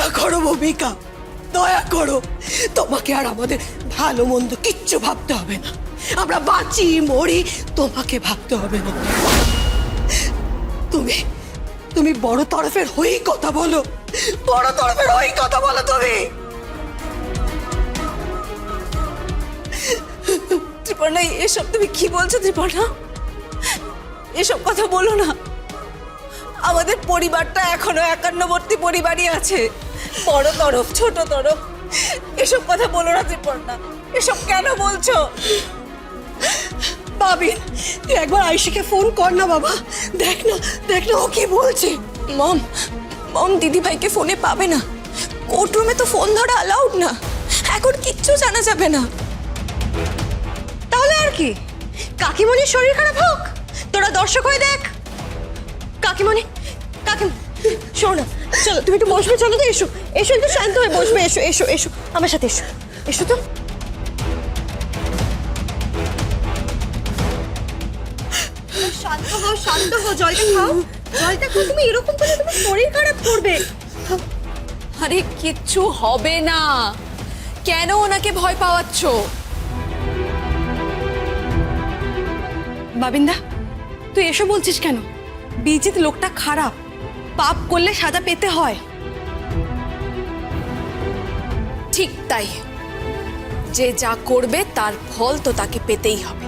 দয়া করো ভূমিকা, দয়া করো। তোমাকে আর আমাদের ভালো মন্দ কিচ্ছু ভাবতে হবে না। আমরা বাঁচি মরি তোমাকে ভাবতে হবে না। তুমি তুমি বড় তরফের হয়েই কথা বলো, বড় তরফের হয়েই কথা বলো তুমি। ত্রিপর্ণা, এসব তুমি কি বলছো? ত্রিপর্ণা, এসব কথা বলো না। আমাদের পরিবারটা এখনো একান্নবর্তী পরিবারই আছে, বড় তরফ ছোট তরফ। এসব কথা বলো না ত্রিপর্ণা, এসব কেন বলছো? বাবিন, তুই একবার আয়ুষীকে ফোন কর না বাবা, দেখ না ও কি বলছে। মম মম দিদি ভাইকে ফোনে পাবে না, কোর্টরুমে তো ফোন ধরা অ্যালাউড না, এখন কিচ্ছু জানা যাবে না। তাহলে আর কি, কাকিমণির শরীর খারাপ হোক, তোরা দর্শক হয়ে দেখ। কাকিমণি, শোনো না, চলো তুমি একটু বসবে, চলো তো, এসো এসো, একটু শান্ত হয়ে বসবে, এসো এসো এসো আমার সাথে, এসো এসো তো। শান্ত হও, শান্ত হও, জলটা খাও, জলটা খাও। তুমি এরকম করলে তোমার শরীর খারাপ করবে। আরে কিচ্ছু হবে না, কেন ওনাকে ভয় পাওয়াচ্ছ? বাবিন্দা, তুই এসো বলছিস কেন? বিজিত লোকটা খারাপ, পাপ করলে সাজা পেতে হয়। ঠিক তাই, যে যা করবে তার ফল তো তাকে পেতেই হবে।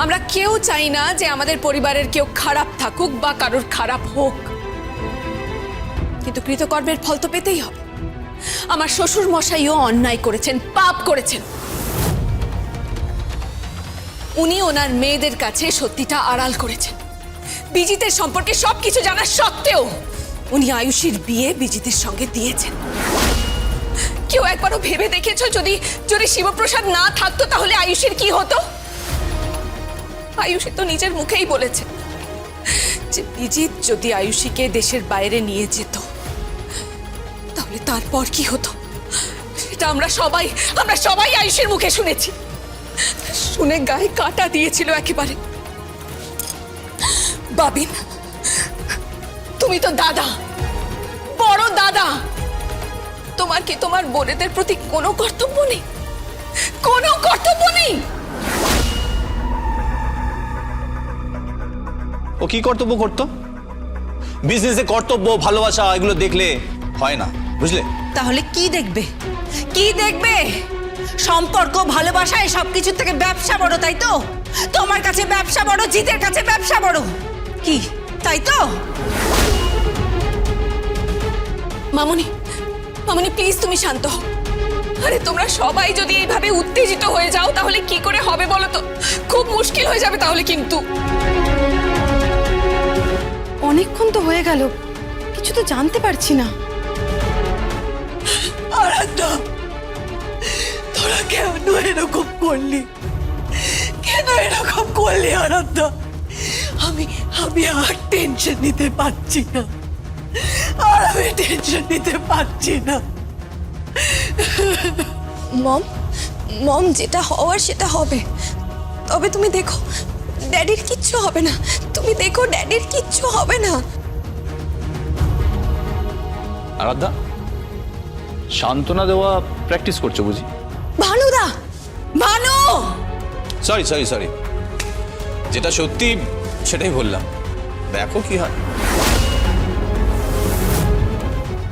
আমরা কেউ চাই না যে আমাদের পরিবারের কেউ খারাপ থাকুক বা কারোর খারাপ হোক, কিন্তু কৃতকর্মের ফল তো পেতেই হবে। আমার শ্বশুর মশাইও অন্যায় করেছেন, পাপ করেছেন। উনি ওনার মেয়েদের কাছে সত্যিটা আড়াল করেছেন। বিজিতের সম্পর্কে সবকিছু জানা সত্ত্বেও উনি আয়ুষীর বিয়ে বিজিতের সঙ্গে দিয়েছেন। কেউ একবারও ভেবে দেখেছো যদি যদি শিবপ্রসাদ না থাকতো তাহলে আয়ুষীর কি হতো? আয়ুষী তো নিজের মুখেই বলেছে যে বিজিত যদি আয়ুষীকে দেশের বাইরে নিয়ে যেত তাহলে তারপর কি হতো সেটা আমরা সবাই আয়ুষীর মুখে শুনেছি। শুনে গায়ে কাঁটা দিয়েছিল একেবারে। বাবিন, তুমি তো দাদা, বড় দাদা, তোমার কি তোমার বোনেদের প্রতি কোনো কর্তব্য নেই? কোনো কর্তব্য নেই? ও কি কর্তব্য করতো? বিজনেসে কর্তব্য ভালোবাসা এগুলো দেখলে হয় না, বুঝলে? তাহলে কি দেখবে? কি দেখবে? সম্পর্ক, ভালোবাসা, এই সব কিছুর থেকে ব্যবসা বড়, তাই তো? তোমার কাছে ব্যবসা বড়, জিতের কাছে ব্যবসা বড়, কি তাই তো? মামুনি, মামুনি প্লিজ তুমি শান্ত হও। আরে তোমরা সবাই যদি এইভাবে উত্তেজিত হয়ে যাও তাহলে কি করে হবে বলো তো? খুব মুশকিল হয়ে যাবে তাহলে। কিন্তু অনেকক্ষণ তো হয়ে গেল, কিছু তো জানতে পারছি না। আরাধ্যা, তোরা কেন এরকম করলি? কেন এরকম করলি আরাধ্যা? আমি আর টেনশন নিতে পারছি না, আর আমি টেনশন নিতে পারছি না। মম যেটা হওয়ার সেটা হবে, তবে তুমি দেখো ড্যাডির কিচ্ছু হবে না। তুমি দেখো ড্যাডির কিচ্ছু হবে না। আরাধ্যা, সান্ত্বনা দেওয়া প্র্যাকটিস করছো বুঝি? ভানুদা, ভানু! সরি, যেটা সত্যি সেটাই বললাম, দেখো কি হয়।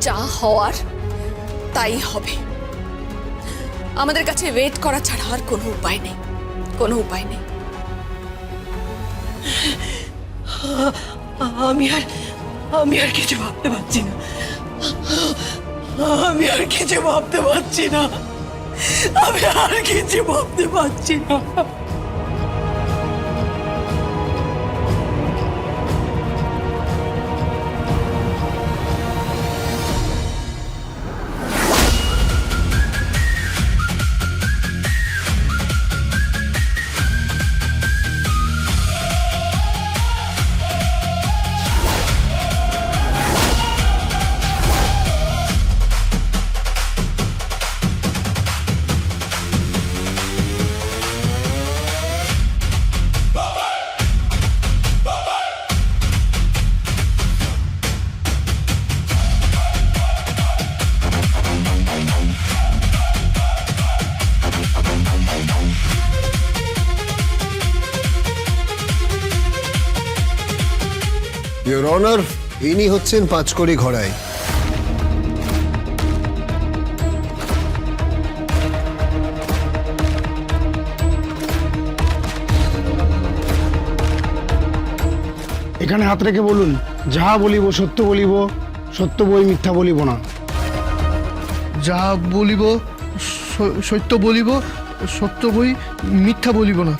যা হওয়ার তাই হবে। আমাদের কাছে ওয়েট করা ছাড়া আর কোনো উপায় নেই, কোনো উপায় নেই। আমি আর কিছু ভাবতে পারছি না, আমি আর কিছু ভাবতে পারছি না, আমি আর কিছু ভাবতে পারছি না। অনার, ইনি হচ্ছেন পাঁচকড়ি ঘোড়াই। এখানে হাত রেখে বলুন, যাহা বলিব সত্য বলিব, সত্য বই মিথ্যা বলিব না। যা বলিব সত্য বলিব, সত্য বই মিথ্যা বলিব না।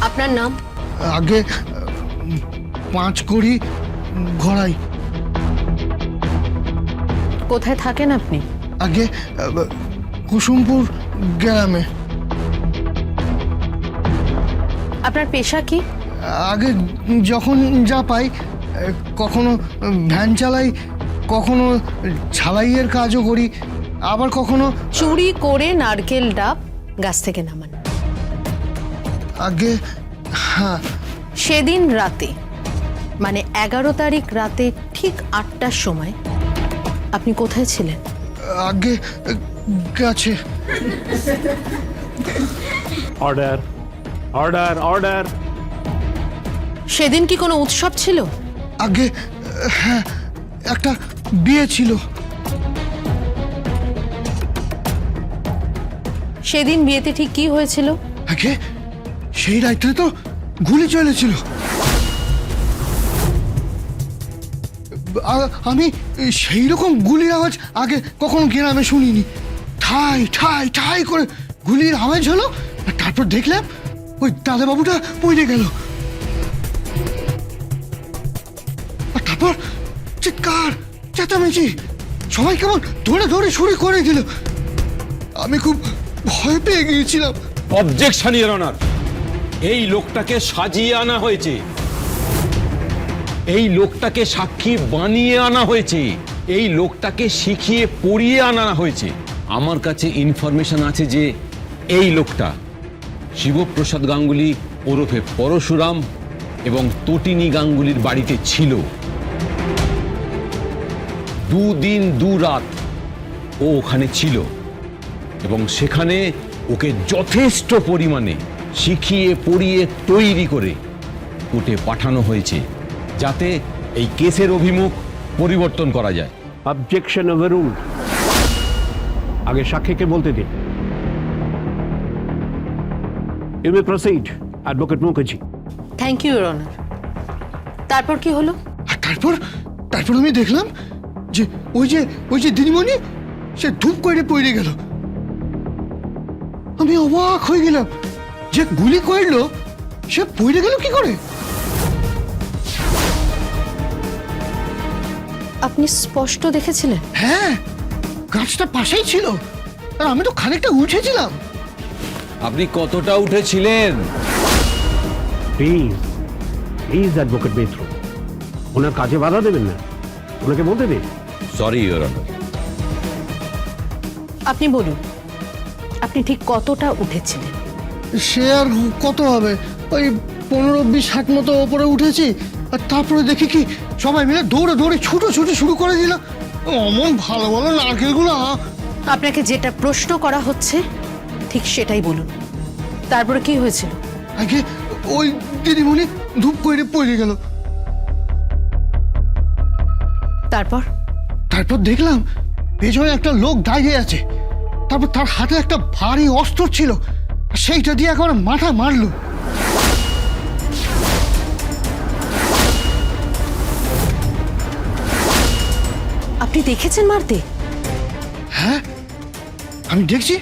আপনার নাম? আগে পাঁচকড়ি ঘোড়াই। কোথায় থাকেন আপনি? আগে কুসুমপুর গ্রামে। আপনার পেশা কি? আগে যখন যা পাই, কখনো ভ্যান চালাই, কখনো ঝালাইয়ের কাজও করি, আবার কখনো চুরি করে নারকেল ডাব গাছ থেকে নামান। আগে হ্যাঁ। সেদিন রাতে মানে 11 তারিখ রাতে ঠিক 8টার সময় আপনি কোথায় ছিলেন? আগে গেছে। Order, order, order. সেদিন কি কোনো উৎসব ছিল? আগে হ্যাঁ, একটা বিয়ে ছিল। সেদিন বিয়েতে ঠিক কি হয়েছিল? আগে সেই রাত্রে তো গুলি চলেছিল। আমি সেই রকম গুলির আওয়াজ আগে কখনো গ্রামে শুনিনি। ঠাই ঠাই ঠাই করে গুলির আওয়াজ হলো, আর তারপর দেখলাম ওই দাদাবাবুটা পড়ে গেল। আর তারপর চিৎকার চেঁচামেচি, সবাই কেমন ধরে ধরে শুরু করে দিল। আমি খুব ভয় পেয়ে গিয়েছিলাম। অবজেকশন ইওর অনার, এই লোকটাকে সাজিয়ে আনা হয়েছে, এই লোকটাকে সাক্ষী বানিয়ে আনা হয়েছে, এই লোকটাকে শিখিয়ে পড়িয়ে আনা হয়েছে। আমার কাছে ইনফরমেশন আছে যে এই লোকটা শিবপ্রসাদ গাঙ্গুলি ওরফে পরশুরাম এবং তটিনী গাঙ্গুলির বাড়িতে ছিল। 2 দিন 2 রাত ও ওখানে ছিল এবং সেখানে ওকে যথেষ্ট পরিমাণে শিখিয়ে পড়িয়ে তৈরি করে কোর্টে পাঠানো হয়েছে, যাতে এই কেসের অভিমুখ পরিবর্তন করা যায়। Objection overruled. আগে সাক্ষীকে বলতে দিন। You may proceed, advocate Mukherjee. Thank you your honour. তারপর কি হলো? আর তারপর আমি দেখলাম যে ওই যে দিদিমণি, সে ধূপ করে পড়ে গেল। আমি অবাক হয়ে গেলাম যে গুলি করলো সে পড়ে গেল কি করে। আপনি স্পষ্ট দেখেছিলেন? হ্যাঁ, গাছটা পাশেই ছিল, আর আমি তো খানিকটা উঠেছিলাম। আপনি কতটা উঠেছিলেন? প্লিজ প্লিজ অ্যাডভোকেট মিত্র, ওনার কাজে বাধা দেবেন না, ওনাকে বলতে দিন। Sorry your honour. আপনি বলুন, আপনি ঠিক কতটা উঠেছিলেন? সে আর কত হবে, ওই 15-20 হাত মতো ওপরে উঠেছি। আর তারপরে দেখি কি সবাই মিলে দৌড়ে দৌড়ে ছুটো শুরু করে দিল। অমন ভালো ভালো নারকেলগুলো। আপনাকে যেটা প্রশ্ন করা হচ্ছে ঠিক সেটাই বলুন। তারপরে কি হয়েছিল? আগে ওই দিদিমণি ধূপ করে পড়ে গেল। তারপর দেখলাম পেছনে একটা লোক দাঁড়িয়ে আছে, তারপর তার হাতে একটা ভারী অস্ত্র ছিল, সেইটা দিয়ে একবার মাথা মারলো। আপনি দেখেছেন মারতে? হ্যাঁ, আমি দেখছি।